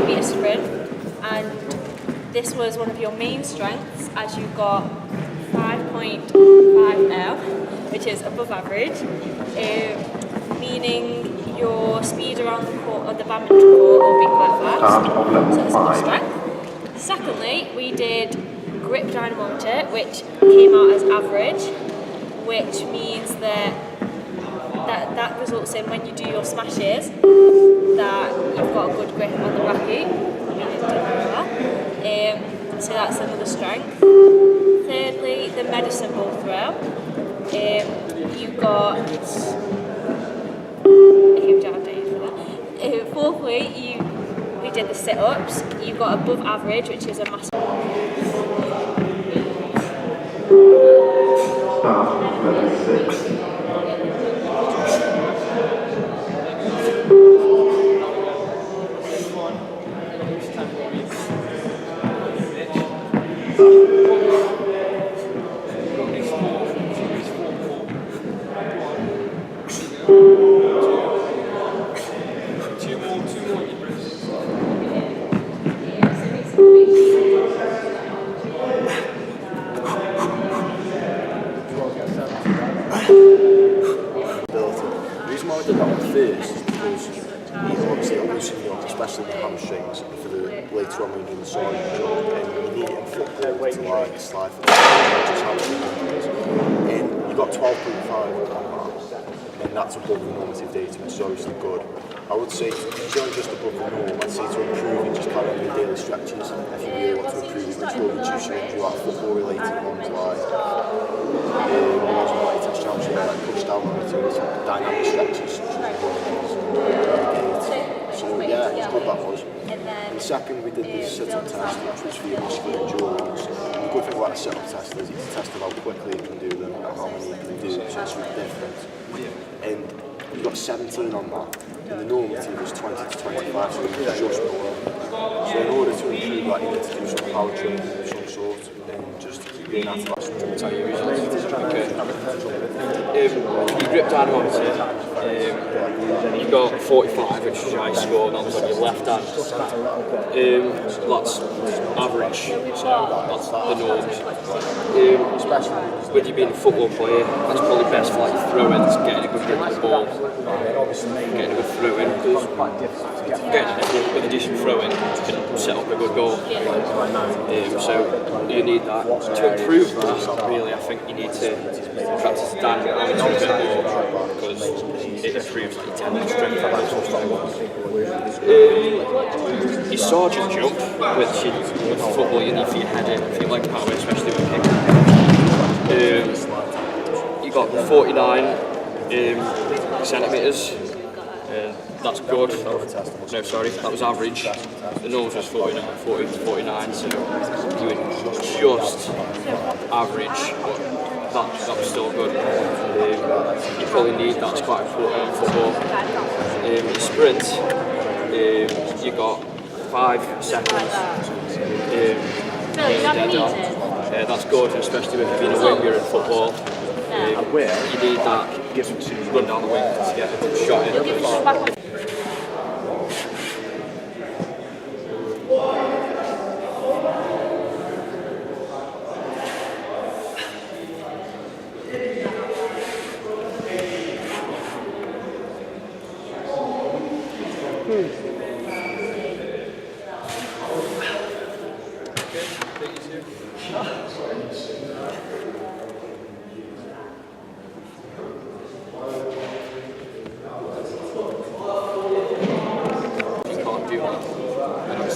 100 metre sprint, and this was one of your main strengths as you got 5.5L, which is above average, meaning your speed around the court of the badminton court will be quite fast, so that's a good strength. Secondly, we did grip dynamometer, which came out as average, which means that results in when you do your smashes that you've got a good grip on the racket. So that's another strength. Thirdly, the medicine ball throw. You got a huge outdate for that. Fourthly, we did the sit-ups. You got above average, which is a massive. Especially the hamstrings for the later on when you're doing the sword jump, and you need it in football to like slide for the just how it is. And you got 12.5 on that, and that's above the normative data, which is obviously good. I would say if you're just above the norm, I'd say to improve it, just carry on your daily stretches if you really want to improve it, which will reduce your injury, like football related ones like like push down on dynamic stretches such as so yeah, it's good that was. And second, we did the sit-up test, which was for your muscular endurance. The good thing about a sit-up test is it's a test of how quickly you can do them and how many you can do, so it's really different. And you got 17 on that, and the normative was 20 to 25, so it was just below. So in order to improve that, you need to do some power training of some sort, and just being at that sort of time. You grip dynamometer, you got 45, which is your high score, and that was on your left hand. That's average, so that's the norms. With you being a football player, that's probably best for like throw-ins, getting a good grip of the ball, getting a good throw-in, because with a decent throw-in, you can set up a good goal. So you need that. To improve that, really, I think you need to practice the dynamometer a bit more, because it improves like your technical strength. Your sergeant jump, which with football you need for your heading, for your leg power, especially with kicking. You got 49 centimetres. That's good. No, sorry, that was average. The norms was 40 to 49, so you were just average, but that was still good. You probably need that, it's quite important in football. Your sprint, you got 5 seconds. That's good, especially when you're being a winger in football. You need that, run down the wing to get a good shot in.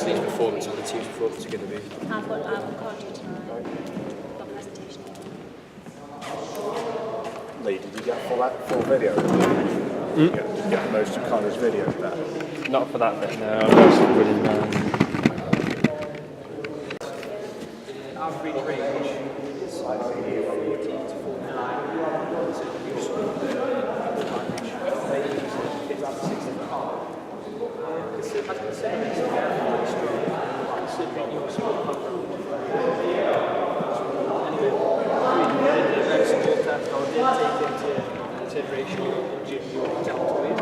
Performance on the team's performance are going to be. I can't do tonight. Got presentation. Lee, did you get full video? Did you get most of Connor's video there? Not for that bit, no. I'm mostly running down. Average range is like 40 to 49. Consideration your delta weight.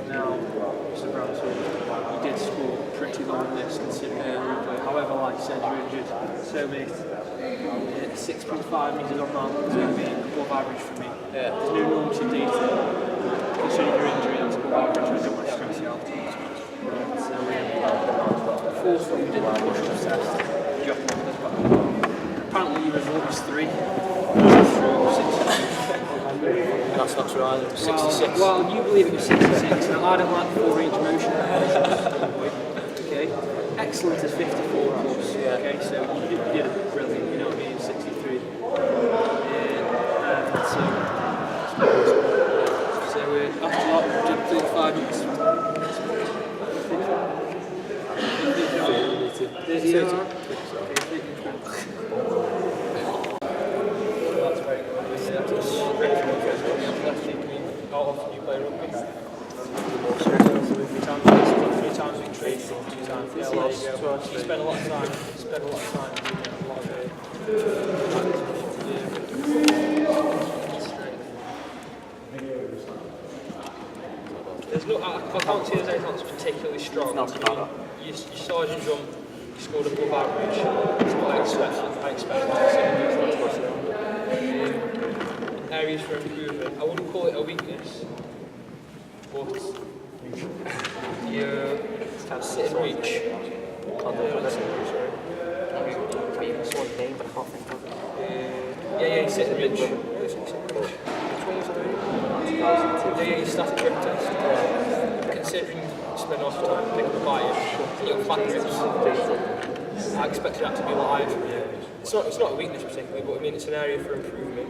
Now, Mr. Brown, so you did score too long on this considering however, like I said, you're injured. So many 6.5 metres on that is going to be above average for me. There's no normative data. Considering your injury, that's above average. I don't want to stress you out too much. So, fourth one, we did the push-up test. Apparently, your result was 3. That's not true either. 66. Well, you believe it was 66. Now, I don't like the full range of motion. Okay. Excellent is 54 plus. Okay, so you did brilliant. You know what I mean? 63. So after that, we did 35 minutes. 30. That's very good. How often do you play rugby? 3 times we train, 2 times. Yeah, well, you spend a lot of time. Doing a lot of there's no, I can't see there's anything that's particularly strong. I mean, your sergeant jump, you scored above average. That's what I expected to see. Areas for improvement. I wouldn't call it a weakness, but your sit and reach. Yeah, you sit and reach. Which one was it? Yeah, your static grip test. Considering you spend a lot of time picking the bite, your fat grips, I expected that to be live. It's not a weakness particularly, but I mean it's an area for improvement.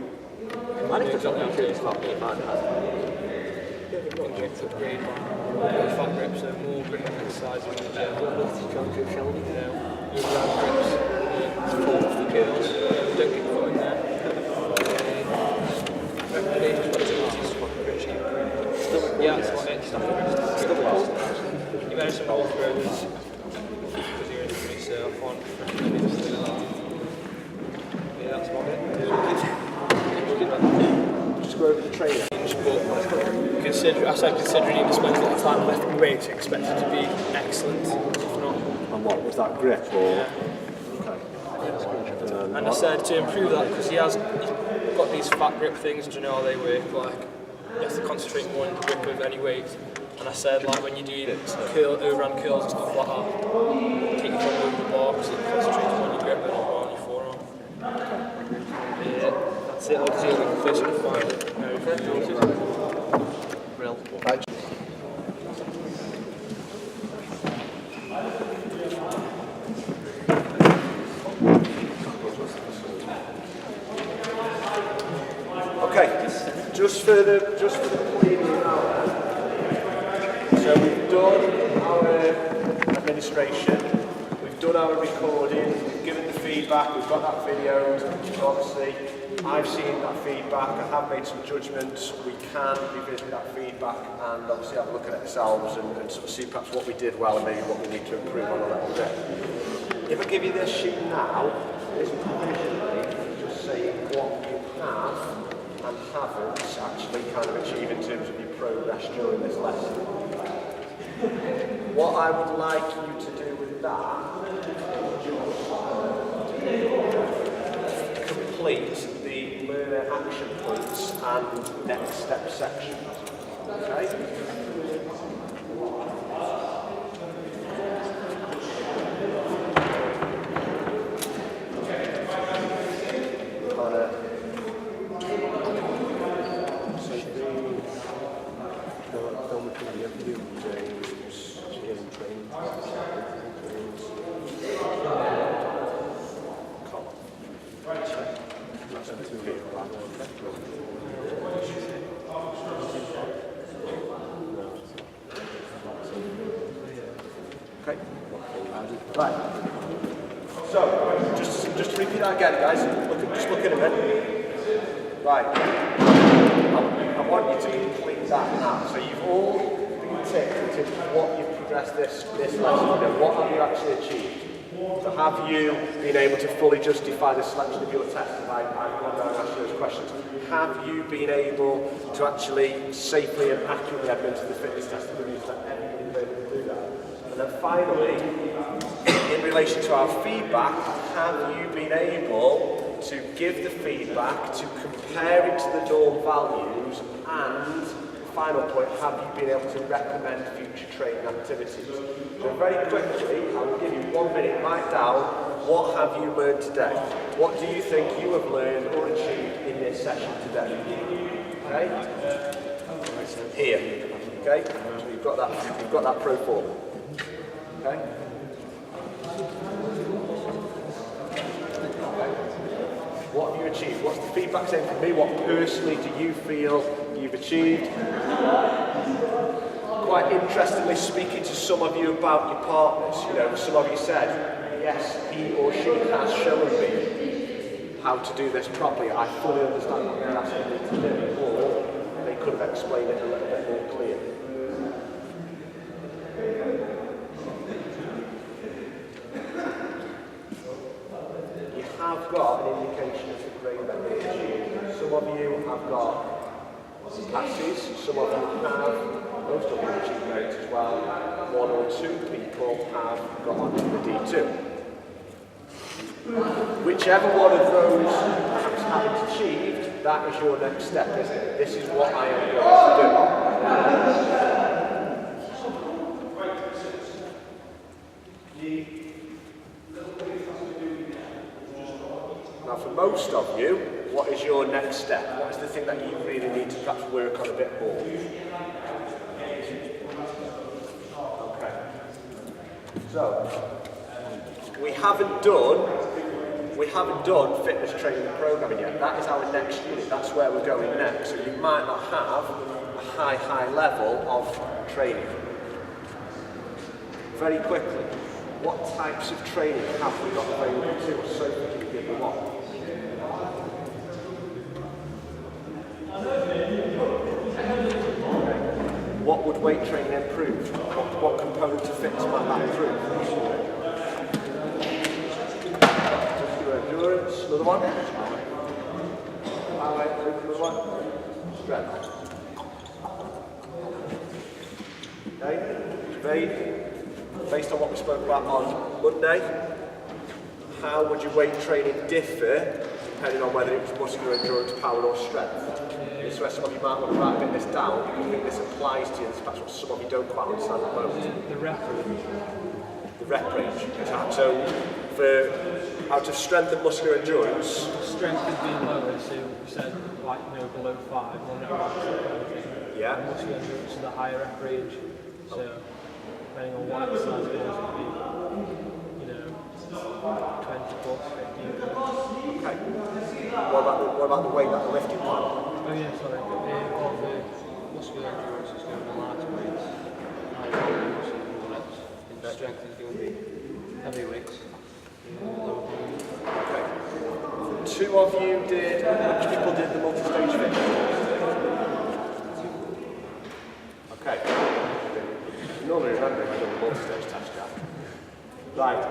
Upgrade fat grips, so more grip exercises. Your ground grips, fall off the curls, don't get caught in there. Yeah, that's what it is. You've had some ball throws because you're injured, so I can't yeah, that's about it. Just go over the training. Considering you spent a lot of time lifting weights, you expect it to be excellent, if not. And what was that grip or? Yeah. Okay. And I said to improve that because he's got these fat grip things, and you know how they work. Like you have to concentrate more on the grip of any weight. And I said like when you do overhand curls and stuff like that, keep your foot over the bar because it concentrates more on your grip and not on your forearm. Yeah, that's it. Obviously, we can place it in fine. Okay, just for the preview now. So we've done our administration, we've done our recording, we've given the feedback, we've got that video. Obviously, I've seen that feedback, I have made some judgments. We can revisit that feedback and obviously have a look at it ourselves and sort of see perhaps what we did well and maybe what we need to improve on a little bit. If I give you this sheet now, this provisionally just saying what you have and haven't actually kind of achieved in terms of your progress during this lesson. What I would like you to do with that is complete the learner action points and next step section. Okay? Okay. Right. So, just to repeat that again, guys. Just look at it then. Right. I want you to complete that now. So you've all been ticked in terms of what you've progressed this lesson. What have you actually achieved? So have you been able to fully justify the selection of your test? I've gone down and asked those questions. Have you been able to actually safely and accurately administer the fitness test? Have you been able to do that? And then finally, in relation to our feedback, have you been able to give the feedback, to compare it to the norm values, and final point, have you been able to recommend future training activities? So very quickly, I will give you 1 minute, write down, what have you learned today? What do you think you have learned or achieved in this session today? Okay? Here. Okay? So you've got that pro forma. Okay? What have you achieved? What's the feedback saying from me? What personally do you feel you've achieved? Quite interestingly, speaking to some of you about your partners, you know, some of you said, yes, he or she has shown me how to do this properly. I fully understand what they're asking me to do, or they could have explained it a little bit more clearly. Have got an indication of the grade that they achieved. Some of you have got passes, some of you have, most of you achieved grades as well. 1 or 2 people have got onto the D2. Whichever one of those perhaps haven't achieved, that is your next step, isn't it? This is what I am going to do. Now for most of you, what is your next step? What is the thing that you really need to perhaps work on a bit more? Okay. So, we haven't done fitness training and programming yet. That is our next unit. That's where we're going next. So you might not have a high level of training. Very quickly, what types of training have we got available to us? So we can give them on. What would weight training improve? What components of fitness might that improve? Muscular endurance, another one. Power, another one. Strength. Okay, today, based on what we spoke about on Monday, how would your weight training differ depending on whether it was muscular endurance, power or strength? This is where some of you might want to write a bit this down because I think this applies to you. This is perhaps what some of you don't quite understand at the moment. The rep range. The rep range. So for out of strength and muscular endurance. Strength is being lower, so we said like below 5 or no max. Yeah. Muscular endurance is the higher rep range. So depending on what exercise it is, it could be 20 plus, 15 plus. Okay. What about the weight that the lifting part? Oh yeah, sorry. All the muscular endurance is going to be lighter weights. And strength is going to be heavy weights. Okay. 2 of you did, which people did the multi-stage fitness? Okay. You normally remember if I done the multi-stage test, Jack. Right.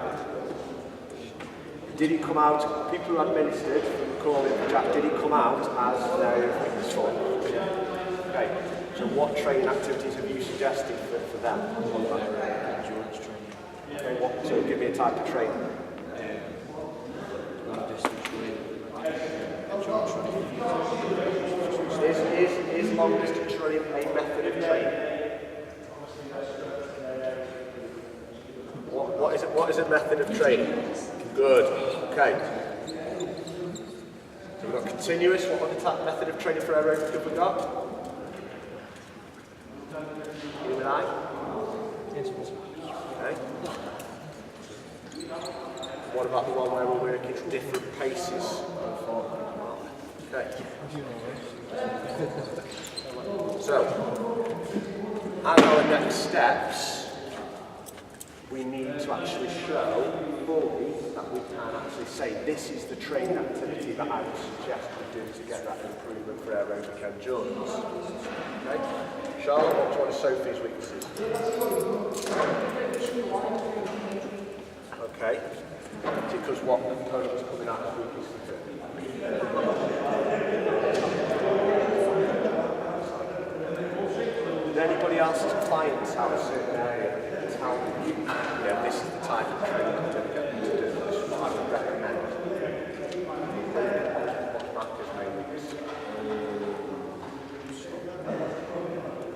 Did it come out, people who administered from the call in for Jack, did it come out as their fitness form? Yeah. Okay. So what training activities have you suggested for them? Endurance training. Okay, so give me a type of training. Long distance running. Endurance running. Is long distance running a method of training? What is a method of training? Good. Okay. So we've got continuous. What other method of training for aerobic have we got? You and I? Okay. What about the one where we're working at different paces? Okay. So, as our next steps, we need to actually show fully that we can actually say this is the training activity that I would suggest we do to get that improvement for aerobic endurance. Okay? Charlotte, what's one of Sophie's weaknesses? Okay. Because what component was coming out of weaknesses? Did anybody else's clients have a certain area? how, this is the type of training I'm going to get them to do. This is what I would recommend.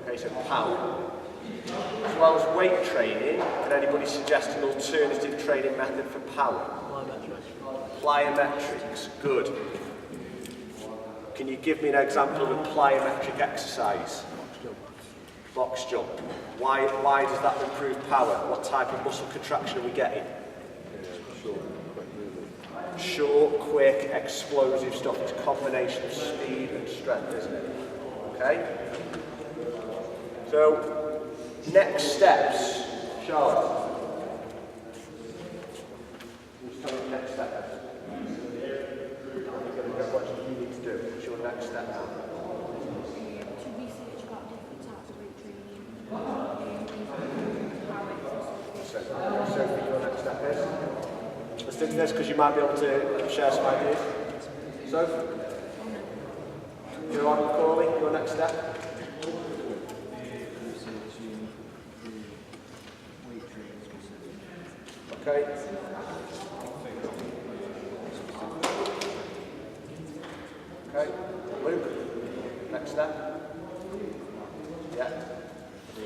Okay, so power. As well as weight training, can anybody suggest an alternative training method for power? Plyometrics. Good. Can you give me an example of a plyometric exercise? Box jump. Why does that improve power? What type of muscle contraction are we getting? Short, quick, explosive stuff. It's a combination of speed and strength, isn't it? Okay? So, next steps. Charlotte. Who's telling me next step? What do you need to do? What's your next step now? To research about different types of weight training, how it's So your next step is? Let's do this because you might be able to share some ideas. So, you're on, Corley, your next step? Okay. Okay. Luke, next step? Yeah.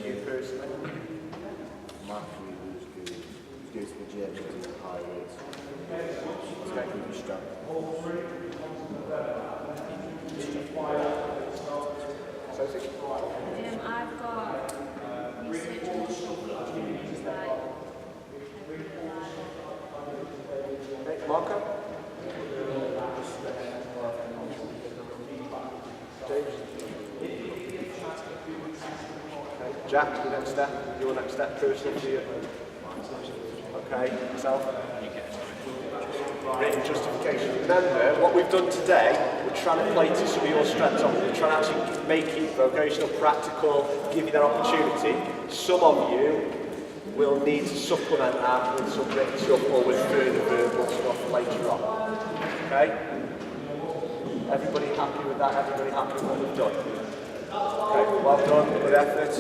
You personally? Matthew who's goes to the gym to do high weights. Okay. Keep your strength. Sophie? I've got research on weight training, which is like Okay. Marco? James? Okay. Jack, your next step? Your next step personally for you? Okay. Yourself? Written justification. Remember, what we've done today, we're trying to play to some of your strengths on. We're trying to actually make it vocational, practical, give you that opportunity. Some of you will need to supplement that with some written stuff or with further verbal stuff later on. Okay? Everybody happy with that? Everybody happy with what we've done? Okay, well done, good effort.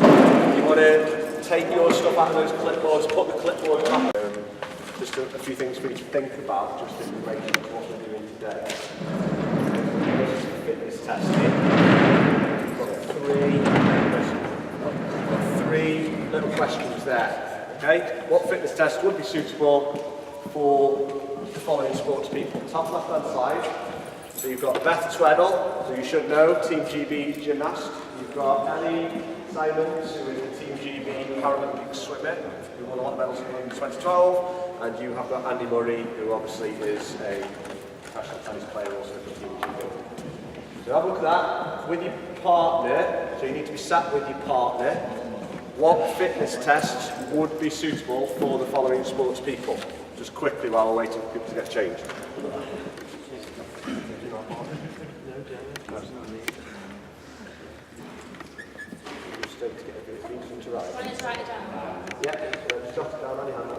You want to take your stuff out of those clipboards, put the clipboard back. Just a few things for you to think about, just in relation to what we're doing today. This is fitness testing. We've got three little questions there. Okay, what fitness test would be suitable for the following sports people? Top left hand side. So you've got Beth Tweddle, who you should know, Team GB gymnast. You've got Ellie Simons, who is the Team GB Paralympic swimmer, who won a lot of medals in 2012. And you have got Andy Murray, who obviously is a professional tennis player also for Team GB. So have a look at that with your partner. So you need to be sat with your partner. What fitness tests would be suitable for the following sports people? Just quickly while we're waiting for people to get changed. Let's write it down. Yeah, so just jot it down on your hand.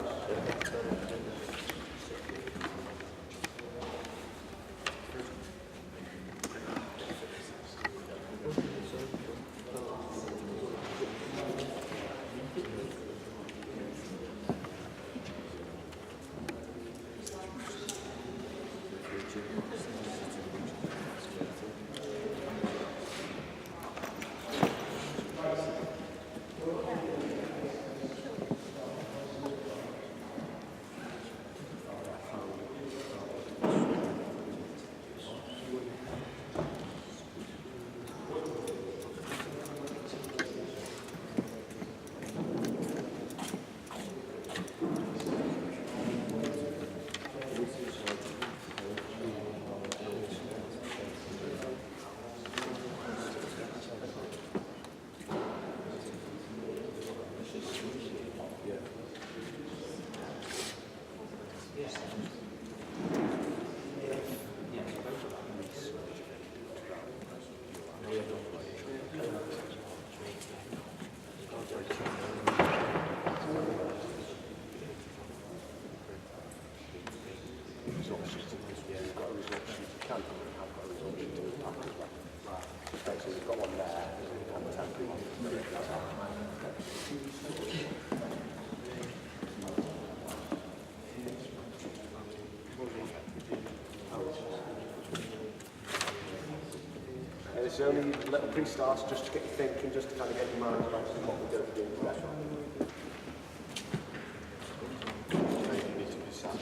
There's only little pre-starts just to get you thinking, just to kind of get your mind about what we're going to be doing today. You need to be sat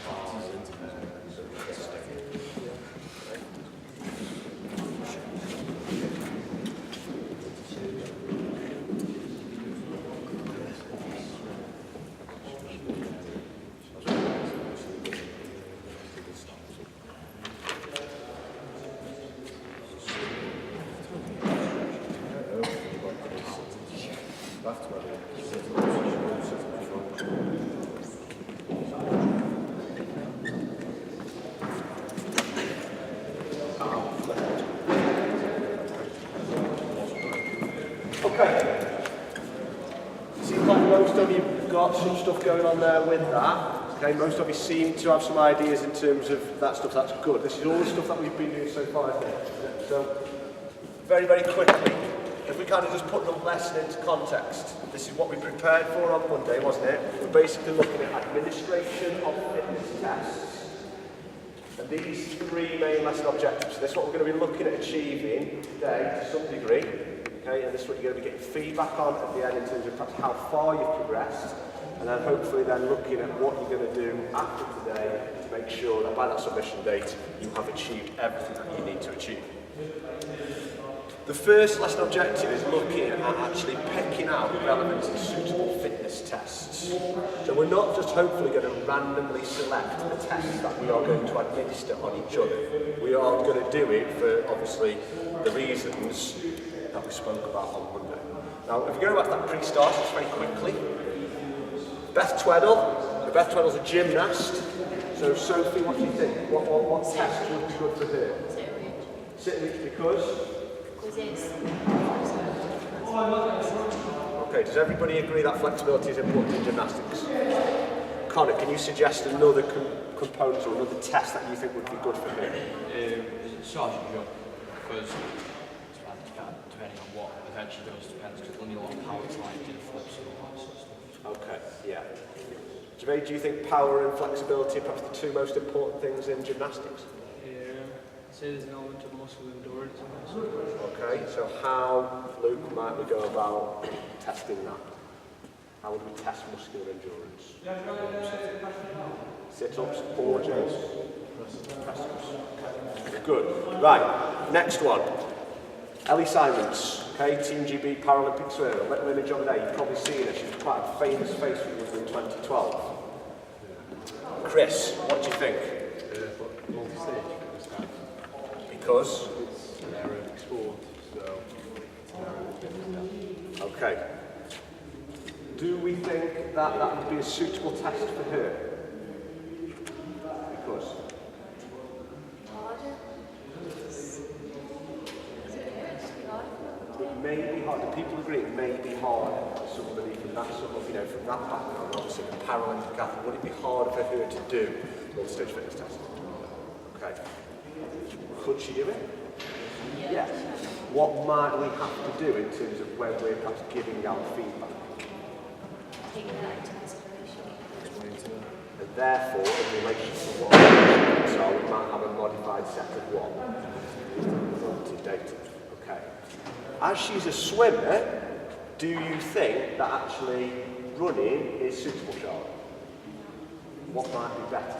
Okay. Seems like most of you have got some stuff going on there with that. Okay, most of you seem to have some ideas in terms of that stuff. That's good. This is all the stuff that we've been doing so far, isn't it? So, very, very quickly, if we kind of just put the lesson into context, this is what we prepared for on Monday, wasn't it? We're basically looking at administration of fitness tests. And these three main lesson objectives. So this is what we're going to be looking at achieving today to some degree. Okay, and this is what you're going to be getting feedback on at the end in terms of perhaps how far you've progressed, and then hopefully then looking at what you're going to do after today to make sure that by that submission date you have achieved everything that you need to achieve. The first lesson objective is looking at actually picking out relevant and suitable fitness tests. So we're not just hopefully going to randomly select the tests that we are going to administer on each other. We are going to do it for obviously the reasons that we spoke about on Monday. Now, if we go back to that pre-start just very quickly, Beth Tweddle. So Beth Tweddle's a gymnast. So Sophie, what do you think? What test would be good for her? Sit reach because? Okay, does everybody agree that flexibility is important in gymnastics? Connor, can you suggest another component or another test that you think would be good for her? Is it sergeant jump? Because depending on what eventually does, depends, because we'll need a lot of power to like do the flips and all that sort of stuff. Okay, yeah. Jermaine, do you think power and flexibility are perhaps the two most important things in gymnastics? Yeah, I'd say there's an element of muscle endurance in this. Okay, so how, Luke, might we go about testing that? How would we test muscular endurance? Sit-ups, pause, press-ups. Good. Right, next one. Ellie Simons, okay, Team GB Paralympic swimmer. Little image over there, you've probably seen her. She was quite a famous face for you in 2012. Chris, what do you think? multi-stage. Because? It's an aerobic sport, so it's an aerobic. Okay. Do we think that that would be a suitable test for her? Because? It may be hard. Do people agree it may be hard for somebody from that sort of, from that background, obviously a Paralympic athlete, would it be harder for her to do multi-stage fitness testing? Okay. Could she do it? Yes. What might we have to do in terms of when we're perhaps giving out feedback? Taking that into consideration. And therefore, in relation to what our so we might have a modified set of what? Data. Okay. As she's a swimmer, do you think that actually running is suitable, Charlotte? What might be better?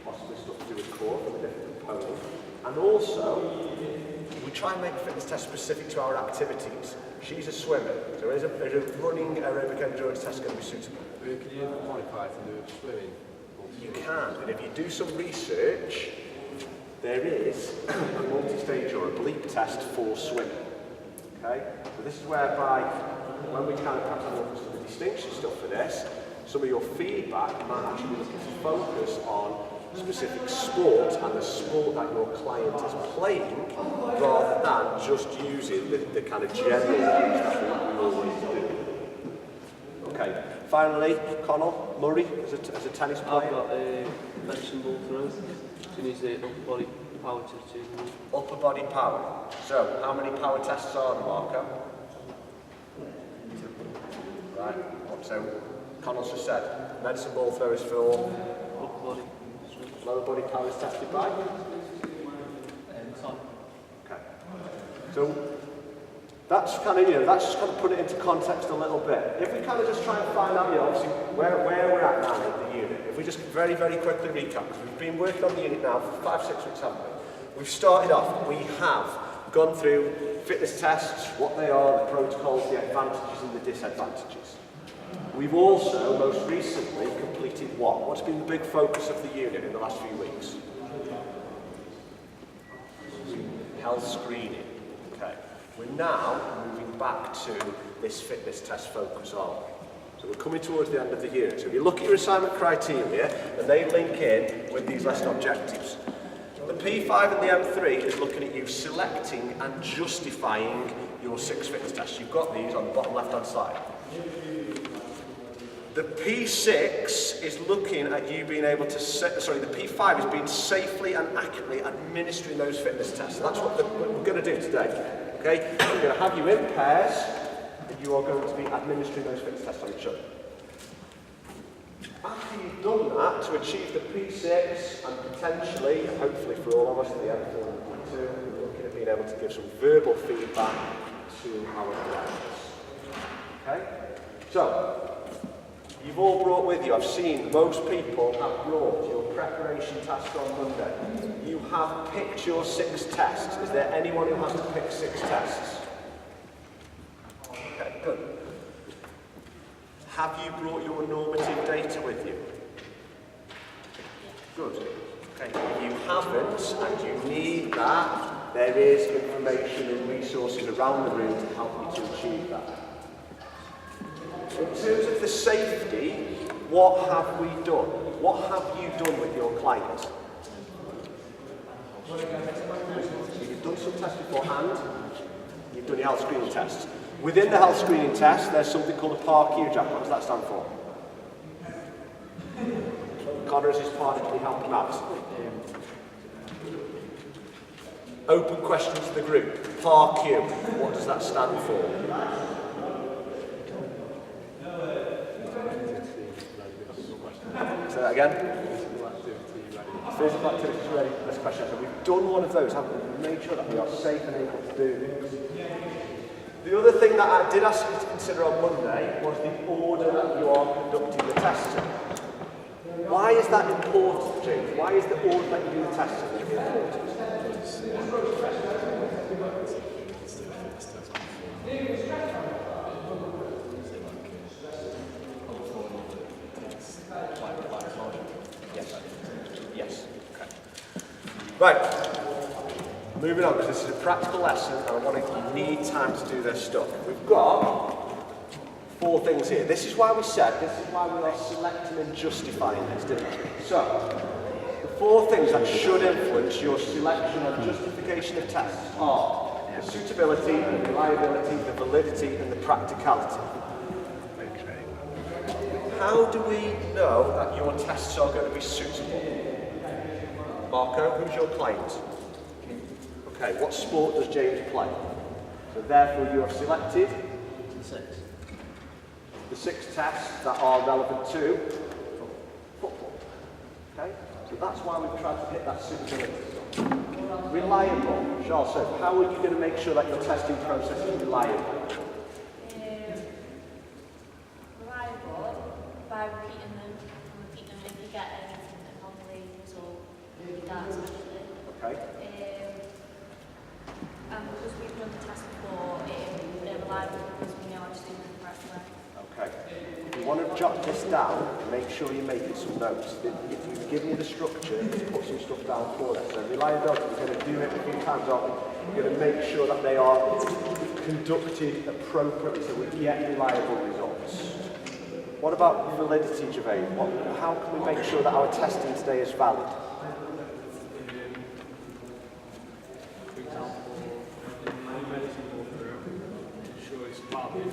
Possibly stuff to do with core from a different component. And also, we try and make fitness tests specific to our activities. She's a swimmer, so is a running aerobic endurance test going to be suitable? Can you modify from the swimming? You can, and if you do some research, there is a multi-stage or a bleep test for swimming. Okay? So this is whereby, when we kind of perhaps look at some of the distinction stuff for this, some of your feedback might actually be looking to focus on specific sport and the sport that your client is playing, rather than just using the kind of general use that we always do. Okay. Finally, Connell Murray as a tennis player. I've got a medicine ball throw. She needs the upper body power to achieve. Upper body power. So, how many power tests are there, Marco? Right. So, Connell's just said, medicine ball throw is for Upper body. lower body power is tested by? So that's kind of, that's just kind of put it into context a little bit. If we kind of just try and find out, obviously, where we're at now in the unit, if we just very, very quickly recap, because we've been working on the unit now for 5-6 weeks, haven't we? We've started off, we have gone through fitness tests, what they are, the protocols, the advantages and the disadvantages. We've also, most recently, completed what? What's been the big focus of the unit in the last few weeks? Health screening. Okay. We're now moving back to this fitness test focus, aren't we? So we're coming towards the end of the unit. So if you look at your assignment criteria, and they link in with these lesson objectives. The P5 and the M3 is looking at you selecting and justifying your 6 fitness tests. You've got these on the bottom left-hand side. The P6 is looking at you being able to, the P5 is being safely and accurately administering those fitness tests. So that's what we're going to do today. Okay? We're going to have you in pairs, and you are going to be administering those fitness tests on each other. After you've done that, to achieve the P6, and potentially, hopefully for all of us, the M4 and P2, we're looking at being able to give some verbal feedback to our players. Okay? So, you've all brought with you, I've seen most people have brought your preparation task on Monday. You have picked your 6 tests. Is there anyone who has to pick 6 tests? Okay, good. Have you brought your normative data with you? Good. Okay, if you haven't and you need that, there is information and resources around the room to help you to achieve that. In terms of the safety, what have we done? What have you done with your client? You've done some tests beforehand. You've done your health screening tests. Within the health screening test, there's something called a PAR-Q, Jack. What does that stand for? Connor is his partner, can you help him out? Open question to the group. PAR-Q, what does that stand for? Say that again. Physical activity ready for this question. So we've done one of those, haven't we? We've made sure that we are safe and able to do this. The other thing that I did ask you to consider on Monday was the order that you are conducting the tests in. Why is that important, James? Why is the order that you do the tests in important? Yes. Okay. Right. Moving on, because this is a practical lesson, and I want you need time to do this stuff. We've got 4 things here. This is why we said, this is why we are selecting and justifying this, didn't we? So, the 4 things that should influence your selection and justification of tests are the suitability, the reliability, the validity, and the practicality. How do we know that your tests are going to be suitable? Marco, who's your client? Okay, what sport does James play? So therefore you have selected the 6 tests that are relevant to football. Okay, so that's why we've tried to hit that suitability. Reliable. Charles, so how are you going to make sure that your testing process is reliable? Reliable by repeating them. If you get an anomaly result, that's actually. Okay. And because we've done the test before, they're reliable because we know how to do them the correct way. Okay. If you want to jot this down, make sure you're making some notes. If you give me the structure, put some stuff down for it. So reliability, we're going to do it a few times, aren't we? We're going to make sure that they are conducted appropriately so we get reliable results. What about validity, Gervais? How can we make sure that our testing today is valid? For example, when medicine go through, ensure it's valid.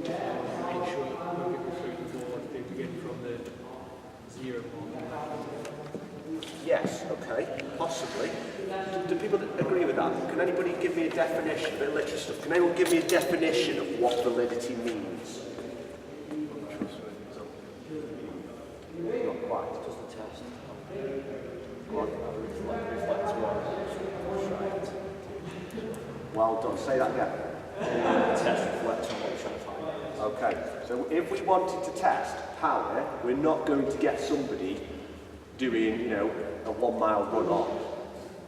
Make sure that when people through the board, they begin from the 0 mark. Yes, okay, possibly. Do people agree with that? Can anybody give me a definition, a bit of literature stuff? Can anyone give me a definition of what validity means? Not quite. Just the test. Go on. Well done. Say that again. The test reflects on what we're trying to find. Okay, so if we wanted to test power, we're not going to get somebody doing, you know, a 1 mile run on.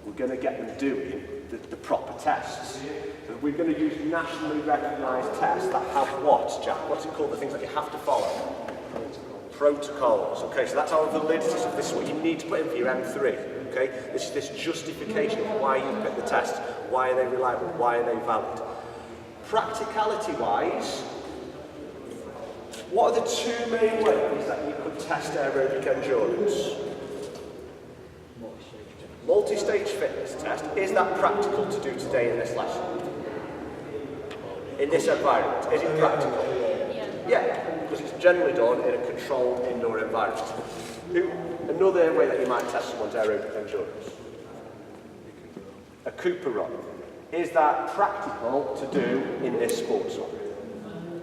We're going to get them doing the proper tests. So we're going to use nationally recognised tests that have what, Jack? What's it called? The things that you have to follow? Protocols. Okay, so that's our validity. So this is what you need to put in for your M3. Okay, this is this justification of why you pick the tests. Why are they reliable? Why are they valid? Practicality-wise, what are the two main ways that you could test aerobic endurance? Multi-stage fitness test. Is that practical to do today in this lesson? In this environment, is it practical? Yeah, because it's generally done in a controlled indoor environment. Another way that you might test someone's aerobic endurance. A Cooper run. Is that practical to do in this sports zone?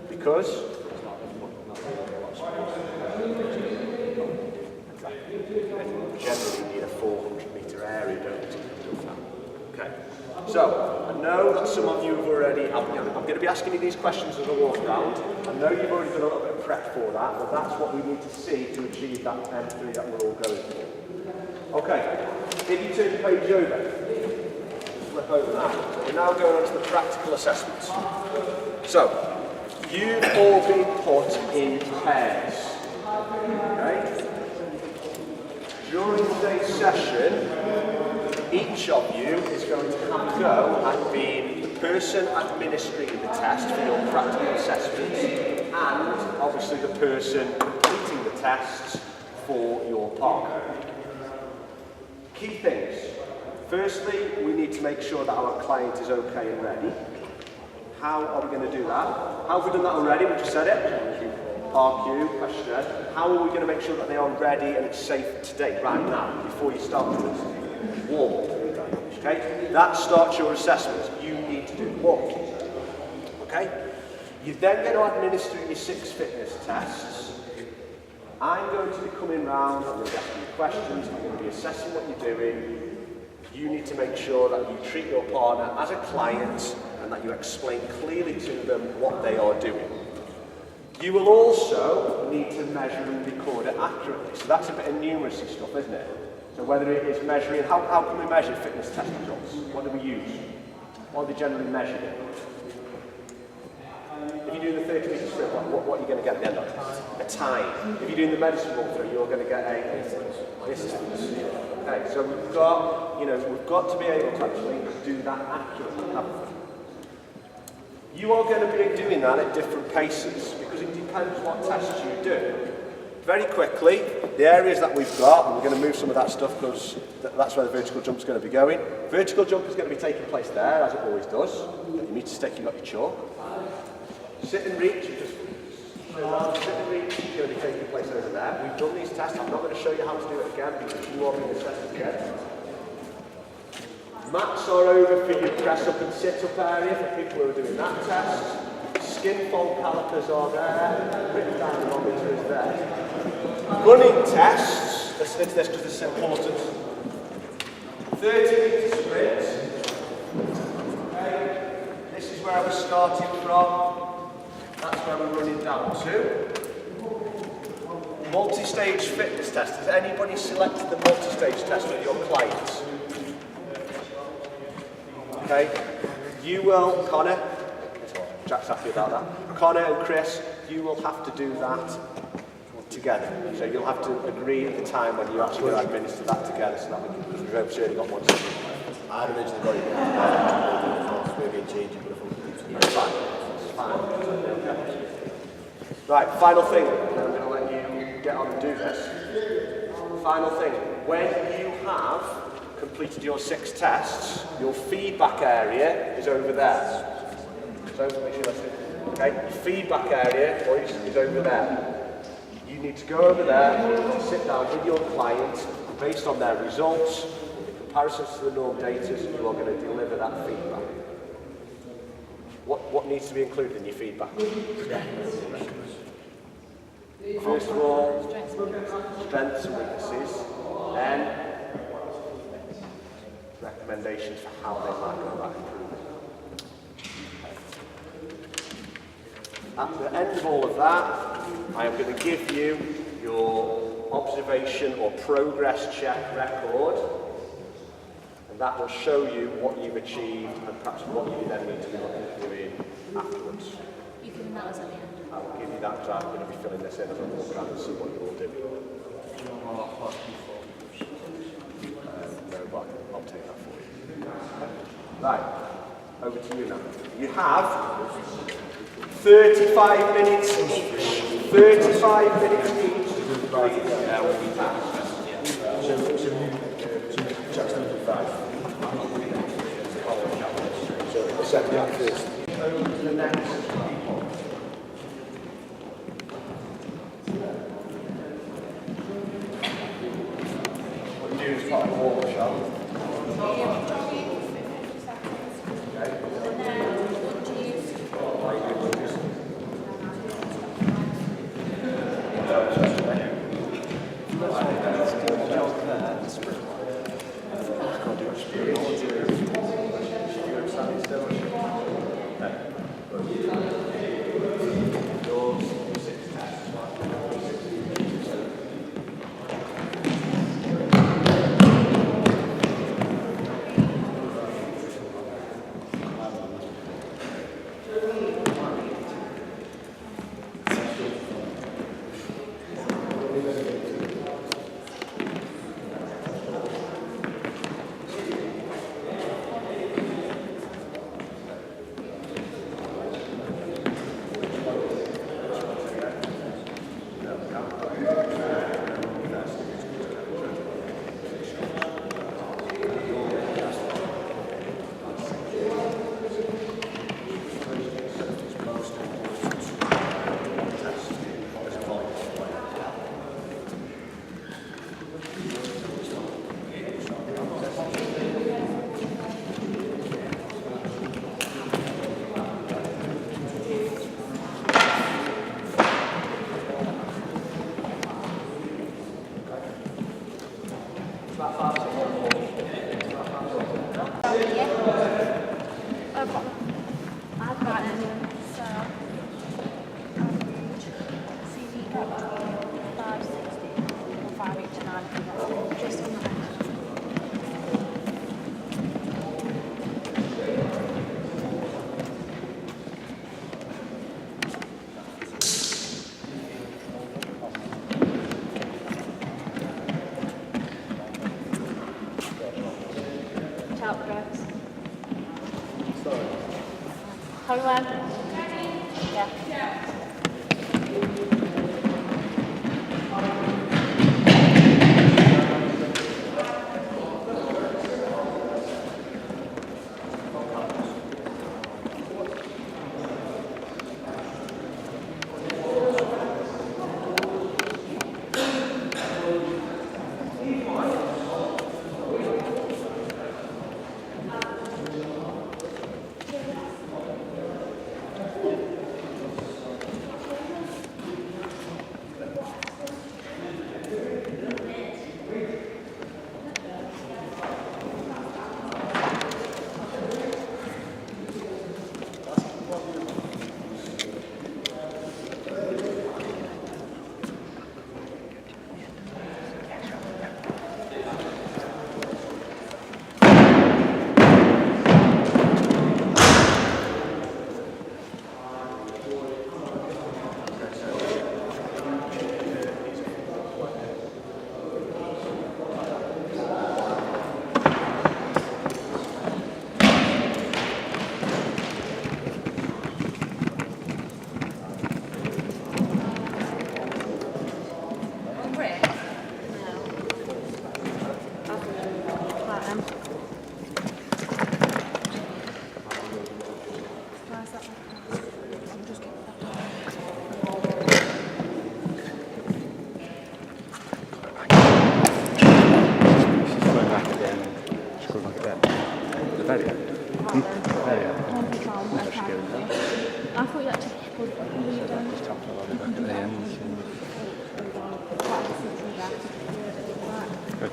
Because? Generally you need a 400-metre area, don't you, to do that? Okay. So, I know that some of you have already, I'm going to be asking you these questions as I walk around. I know you've already done a little bit of prep for that, but that's what we need to see to achieve that M3 that we're all going for. Okay, if you turn the page over, flip over that. So we're now going on to the practical assessments. So, you've all been put in pairs. Okay? During today's session, each of you is going to have to go and be the person administering the test for your practical assessments and obviously the person completing the tests for your partner. Key things. Firstly, we need to make sure that our client is okay and ready. How are we going to do that? How have we done that already? We just said it. RQ, questionnaire. How are we going to make sure that they are ready and it's safe today, right now, before you start with this? Warm. Okay? That starts your assessment. You need to do the warm. Okay? You're then going to administer your 6 fitness tests. I'm going to be coming round, I'm going to be asking you questions, I'm going to be assessing what you're doing. You need to make sure that you treat your partner as a client and that you explain clearly to them what they are doing. You will also need to measure and record it accurately. So that's a bit of numeracy stuff, isn't it? So whether it is measuring, how can we measure fitness test results? What do we use? What are they generally measured in? If you're doing the 30-metre sprint, what are you going to get at the end of it? A time. If you're doing the medicine walkthrough, you're going to get a distance. Okay, so we've got to be able to actually do that accurately, haven't we? You are going to be doing that at different paces because it depends what tests you do. Very quickly, the areas that we've got, and we're going to move some of that stuff because that's where the vertical jump is going to be going. Vertical jump is going to be taking place there, as it always does. You need to stick, you've got your chalk. Sit and reach, sit and reach is going to be taking place over there. We've done these tests, I'm not going to show you how to do it again because you are being assessed again. Mats are over for your press up and sit up area for people who are doing that test. Skin fold calipers are there, written dynamometer is there. Running tests, listen to this because this is important. 30-metre sprint. Okay. This is where we're starting from. That's where we're running down to. Multi-stage fitness test. Has anybody selected the multi-stage test with your clients? Okay. You will, Connor. Jack's happy about that. Connor and Chris, you will have to do that together. So you'll have to agree at the time when you actually administer that together so that we can, because we've obviously got one session. I'd originally got it maybe changing it. Fine. Okay. Right, final thing. I'm going to let you get on and do this. Final thing. When you have completed your 6 tests, your feedback area is over there. So make sure that's it. Okay, your feedback area, boys, is over there. You need to go over there and sit down with your client based on their results, in comparisons to the norm data, and you are going to deliver that feedback. What needs to be included in your feedback? First of all, strengths and weaknesses, then recommendations for how they might go about improving. At the end of all of that, I am going to give you your observation or progress check record, and that will show you what you've achieved and perhaps what you then need to be looking at doing afterwards. You can tell us at the end. I will give you that because I'm going to be filling this in as I walk around and see what you're all doing. No, but I'll take that for you. Right, over to you now. You have 35 minutes each. 35 minutes each. So, second first. Over to the next. Hold on. Yeah.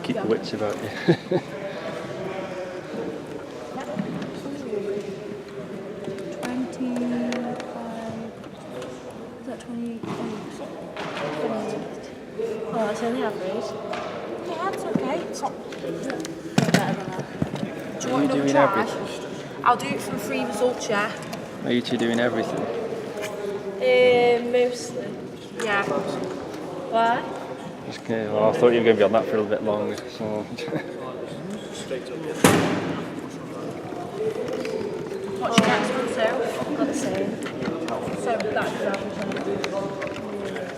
Keep the wits about you. Oh, that's only average. Yeah, it's okay. It's not better than that. Do you want another doing try? everything? I'll do it from 3 results, yeah. Are you two doing everything? Mostly. Yeah. Why? Just kidding. Well, I thought you were going to be on that for a little bit longer. So. What's your next one, Sue? I've got the same. So that's the average.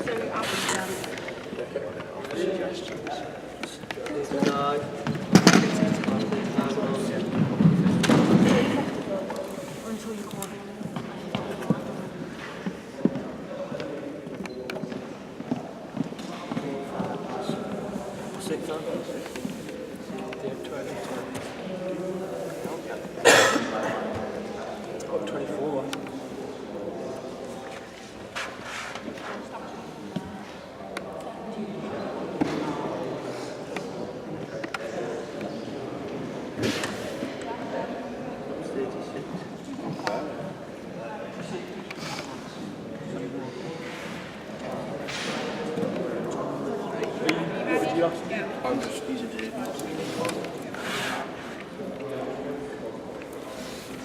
So average, yeah. Until you call it.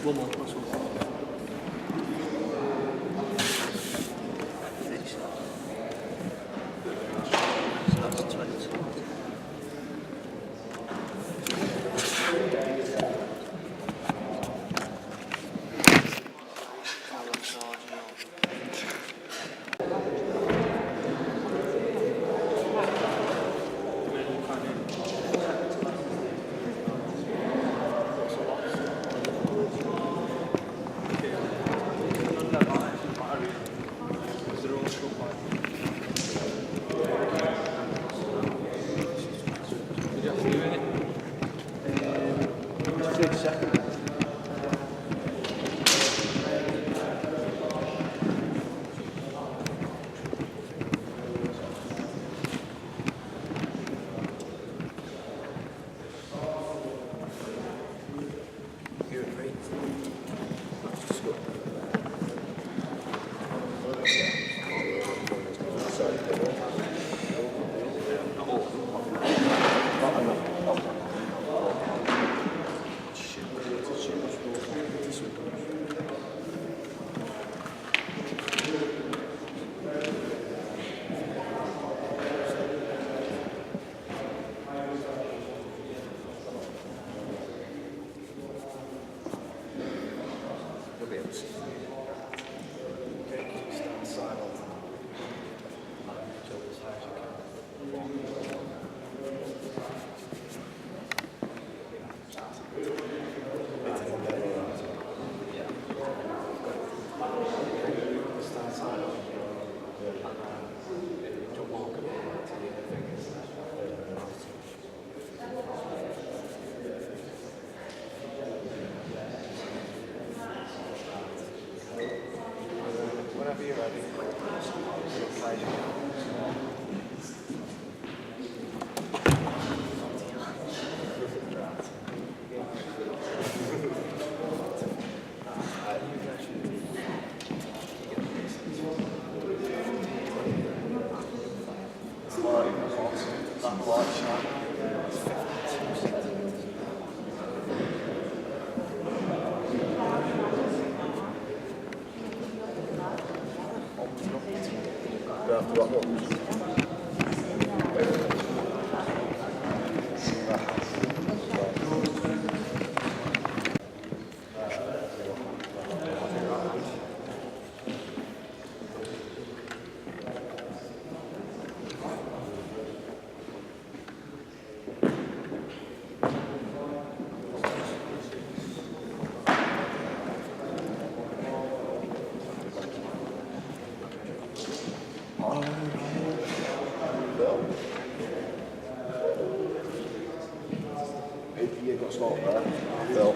One more, last one. So that's 20. Whenever you're ready. After what one? You got stop there. Phil.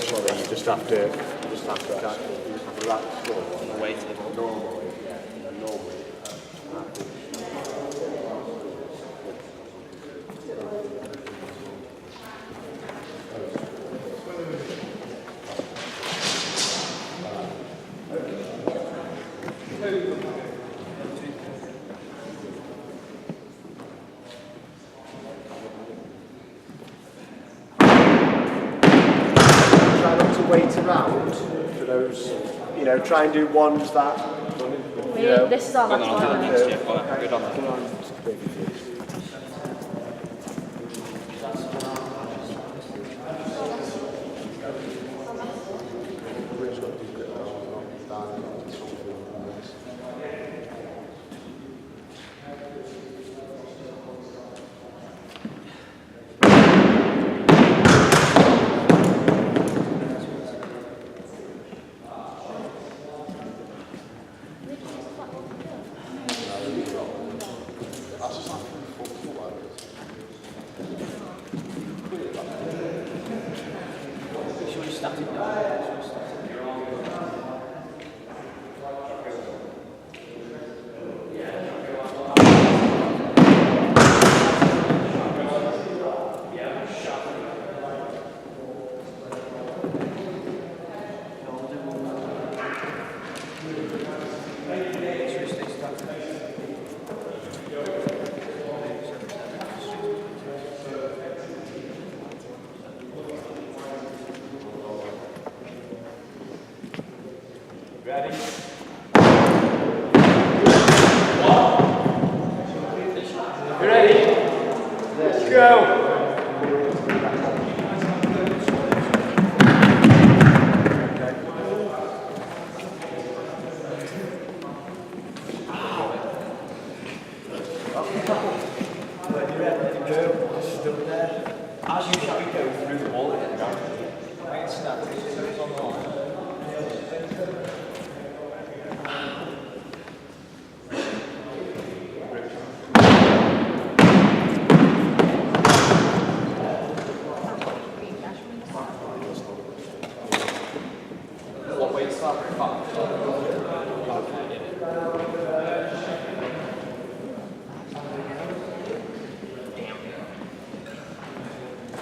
unfortunately you just have to relax on the way to the ball. Normally, Try not to wait around for those, you know, try and do ones that, you know, This is our last one. Good on that.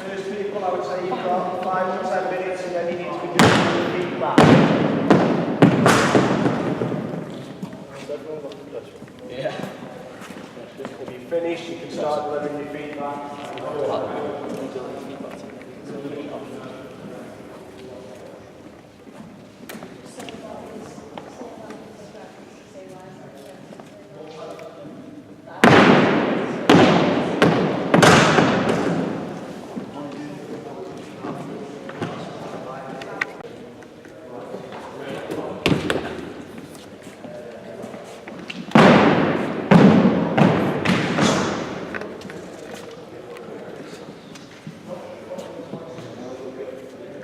First people, I would say you've got 5 to 10 minutes and then you need to be doing your feedback. Yeah. When you finish, you can start delivering your feedback.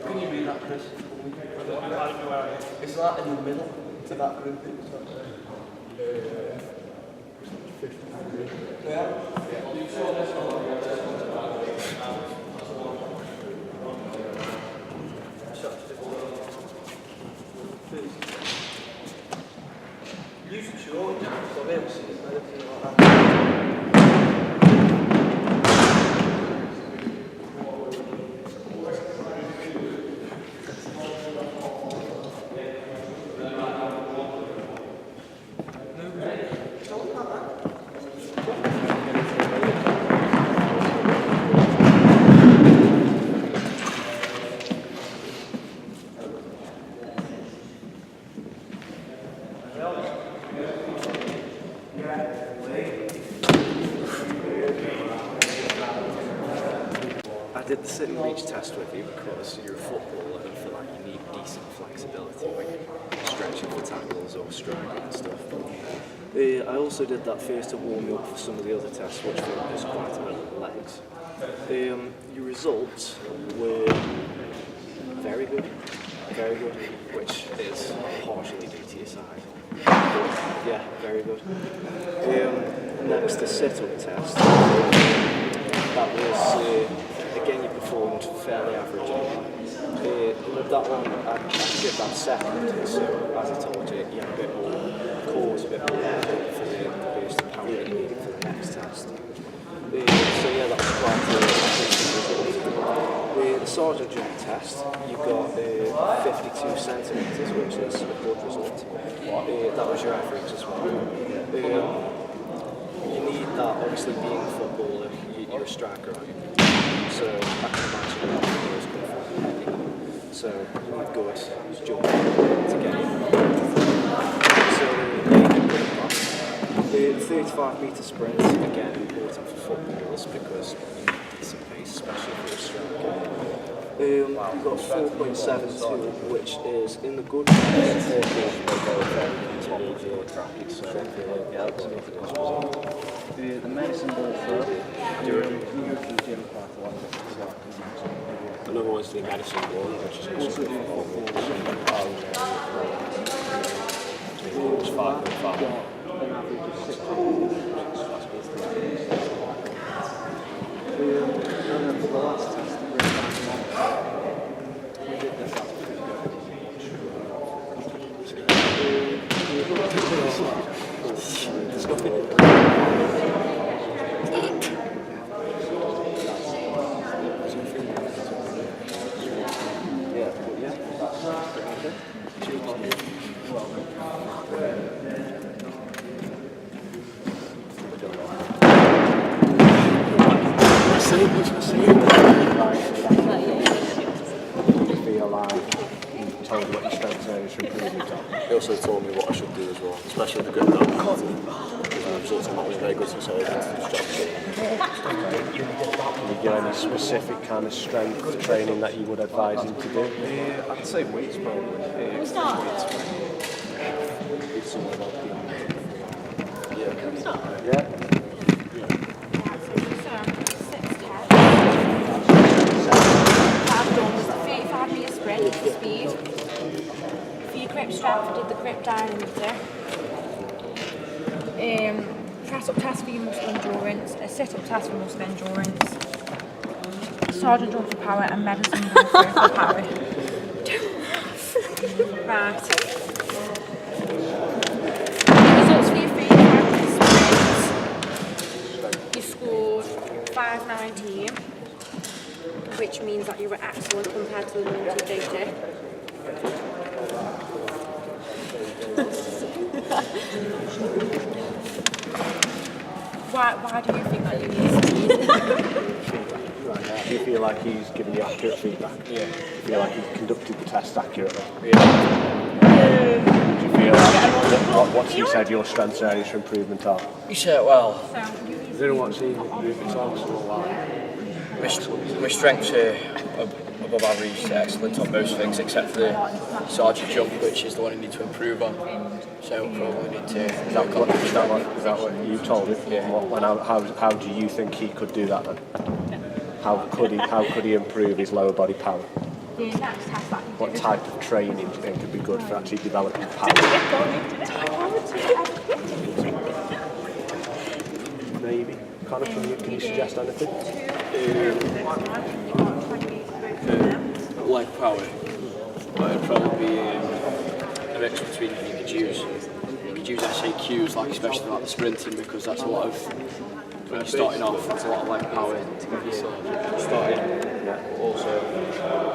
Can you read that, Chris? Is that in the middle to that group? Use it your own, so they'll see it, anything like that. I did the sit and reach test with you because you're a footballer and feel like you need decent flexibility when you're stretching for tackles or striking and stuff. I also did that first to warm you up for some of the other tests which focus quite a lot on the legs. Your results were very good, which is partially due to your size. Yeah, very good. Next, the sit-up test. That was, again, you performed fairly average. With that one, I'd give that second. So as I told you, you had a bit more cores, a bit more for the burst of power that you needed for the next test. So yeah, that was quite a result. With the sergeant jump test, you got 52 centimetres, which is a good result. That was your average as well. You need that, obviously being a footballer, you're a striker, right? So I can imagine that was good for heading. So you need good jump to get in. So yeah, you did good at that. The 35 metre sprint, again, important for footballers because you need some pace, especially for a striker. You've got 4.72, which is in the good place. The medicine ball throw, European gym triathlon. Another one's the medicine ball, which is also good for 5.5. An average of 6. And then for the last test, we did that. He also told me what I should do as well, especially the grip down. Because the results are not really very good, so I wanted to strap Did you get any specific kind of strength training that you would advise him to do? I'd say weights probably. It's not. It's all about the Yeah. I've done was the 35 metre sprint for speed. For your grip strength, I did the grip dynamometer. Press up test for your muscle endurance, a sit up test for muscle endurance, sergeant jump for power, and medicine ball for power. Right. The results for your 35 metre sprints, you scored 519. Which means that you were excellent compared to the normative data. Why do you think that you need speed? Do you feel like he's giving you accurate feedback? Yeah. Do you feel like he's conducted the test accurately? Yeah. Do you feel like what's he said your strengths areas for improvement are? You said, well, Didn't watch the movement talks or what? my strengths are above average to excellent on most things except for the sergeant jump, which is the one I need to improve on. So probably need to. Is that what you told him? Yeah. How do you think he could do that then? How could he improve his lower body power? What type of training do you think would be good for actually developing power? Maybe. Connor, can you suggest anything? Leg power. But it'd probably be a mix between you could use SAQs, like especially like the sprinting, because that's a lot of when you're starting off, that's a lot of leg power to get you started. Also,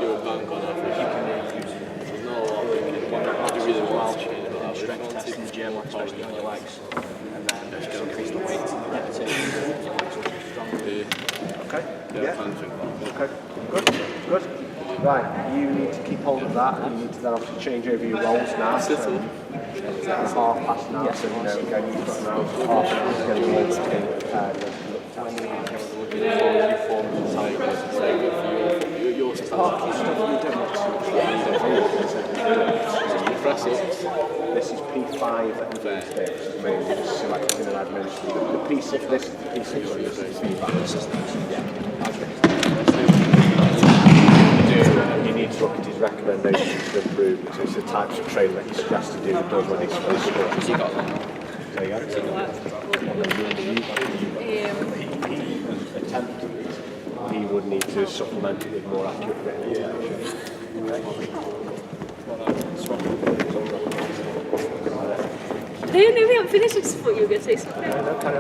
your bang on average, you can use. There's not a lot of you can do really well. Strength test in the gym, especially on your legs, and then just increase the weight and the repetition. Okay. Yeah. Okay. Good. Right. You need to keep hold of that, and you need to then obviously change over your roles now. So it's half past now, so you know again you've got now half an hour to get your roles prepared and looked at. This is P5 and V6, mainly just selecting and administering. The P6, this is the P6 this is feedback. You need to look at his recommendations to improve. So it's the types of training that he suggests to do does when he's supposed to. There you go. He he would need to supplement it with more accurate data. I didn't know we haven't finished. I just thought you were going to say something. No, carry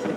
on.